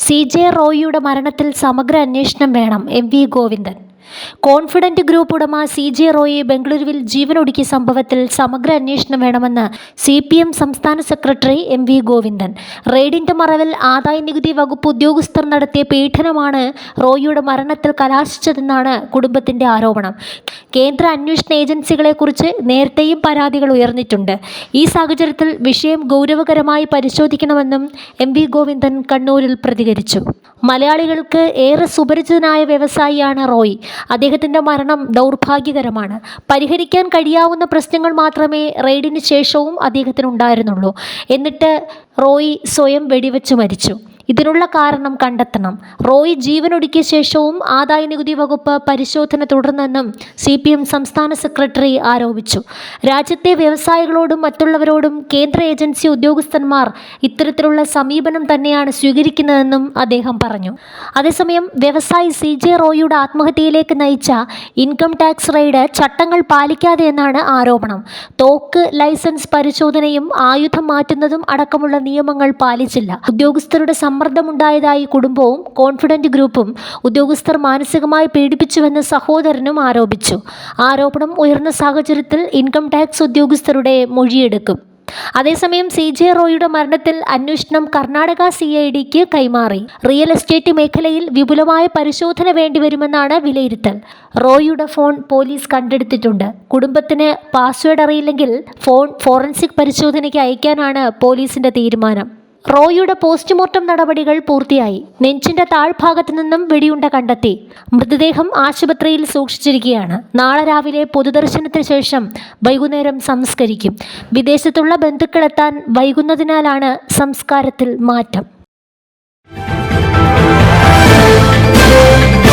സി.ജെ. റോയിയുടെ മരണത്തിൽ സമഗ്ര അന്വേഷണം വേണം എം.വി. ഗോവിന്ദൻ. കോൺഫിഡന്റ് ഗ്രൂപ്പ് ഉടമ സി.ജെ. റോയി ബംഗളൂരുവിൽ ജീവനൊടുക്കിയ സംഭവത്തിൽ സമഗ്ര അന്വേഷണം വേണമെന്ന് CPM സംസ്ഥാന സെക്രട്ടറി എം.വി. ഗോവിന്ദൻ. റെയ്ഡിന്റെ മറവിൽ ആദായനികുതി വകുപ്പ് ഉദ്യോഗസ്ഥർ നടത്തിയ പീഡനമാണ് റോയിയുടെ മരണത്തിൽ കലാശിച്ചതെന്നാണ് കുടുംബത്തിന്റെ ആരോപണം. കേന്ദ്ര അന്വേഷണ ഏജൻസികളെക്കുറിച്ച് നേരത്തെയും പരാതികൾ ഉയർന്നിട്ടുണ്ട്. ഈ സാഹചര്യത്തിൽ വിഷയം ഗൗരവകരമായി പരിശോധിക്കണമെന്നും എം.വി. ഗോവിന്ദൻ കണ്ണൂരിൽ പ്രതികരിച്ചു. മലയാളികൾക്ക് ഏറെ സുപരിചിതനായ വ്യവസായിയാണ് റോയി. അദ്ദേഹത്തിൻ്റെ മരണം ദൗർഭാഗ്യകരമാണ്. പരിഹരിക്കാൻ കഴിയാവുന്ന പ്രശ്നങ്ങൾ മാത്രമേ റെയ്ഡിന് ശേഷവും അദ്ദേഹത്തിനുണ്ടായിരുന്നുള്ളൂ. എന്നിട്ട് റോയി സ്വയം വെടിവെച്ചു മരിച്ചു. ഇതിനുള്ള കാരണം കണ്ടെത്തണം. റോയി ജീവനൊടുക്കിയ ശേഷവും ആദായനികുതി വകുപ്പ് പരിശോധന തുടർന്നെന്നും CPM സംസ്ഥാന സെക്രട്ടറി ആരോപിച്ചു. രാജ്യത്തെ വ്യവസായികളോടും മറ്റുള്ളവരോടും കേന്ദ്ര ഏജൻസി ഉദ്യോഗസ്ഥന്മാർ ഇത്തരത്തിലുള്ള സമീപനം തന്നെയാണ് സ്വീകരിക്കുന്നതെന്നും അദ്ദേഹം പറഞ്ഞു. അതേസമയം വ്യവസായി സി.ജെ. റോയിയുടെ ആത്മഹത്യയിലേക്ക് നയിച്ച ഇൻകം ടാക്സ് റെയ്ഡ് ചട്ടങ്ങൾ പാലിക്കാതെ എന്നാണ് ആരോപണം. തോക്ക് ലൈസൻസ് പരിശോധനയും ആയുധം മാറ്റുന്നതും അടക്കമുള്ള നിയമങ്ങൾ പാലിച്ചില്ല. ഉദ്യോഗസ്ഥരുടെ സമ്മർദ്ദമുണ്ടായതായി കുടുംബവും കോൺഫിഡന്റ് ഗ്രൂപ്പും ഉദ്യോഗസ്ഥർ മാനസികമായി പീഡിപ്പിച്ചുവെന്ന് സഹോദരനും ആരോപിച്ചു. ആരോപണം ഉയർന്ന സാഹചര്യത്തിൽ ഇൻകം ടാക്സ് ഉദ്യോഗസ്ഥരുടെ മൊഴിയെടുക്കും. അതേസമയം സി.ജെ. റോയിയുടെ മരണത്തിൽ അന്വേഷണം കർണാടക CIDക്ക് കൈമാറി. റിയൽ എസ്റ്റേറ്റ് മേഖലയിൽ വിപുലമായ പരിശോധന വേണ്ടിവരുമെന്നാണ് വിലയിരുത്തൽ. റോയിയുടെ ഫോൺ പോലീസ് കണ്ടെടുത്തിട്ടുണ്ട്. കുടുംബത്തിന് പാസ്വേഡ് അറിയില്ലെങ്കിൽ ഫോൺ ഫോറൻസിക് പരിശോധനയ്ക്ക് അയക്കാനാണ് പോലീസിന്റെ തീരുമാനം. റോയിയുടെ പോസ്റ്റ്മോർട്ടം നടപടികൾ പൂർത്തിയായി. നെഞ്ചിന്റെ താഴ്ഭാഗത്തു നിന്നും വെടിയുണ്ട കണ്ടെത്തി. മൃതദേഹം ആശുപത്രിയിൽ സൂക്ഷിച്ചിരിക്കുകയാണ്. നാളെ രാവിലെ പൊതുദർശനത്തിന് ശേഷം വൈകുന്നേരം സംസ്കരിക്കും. വിദേശത്തുള്ള ബന്ധുക്കളെത്താൻ വൈകുന്നതിനാലാണ് സംസ്കാരത്തിൽ മാറ്റം.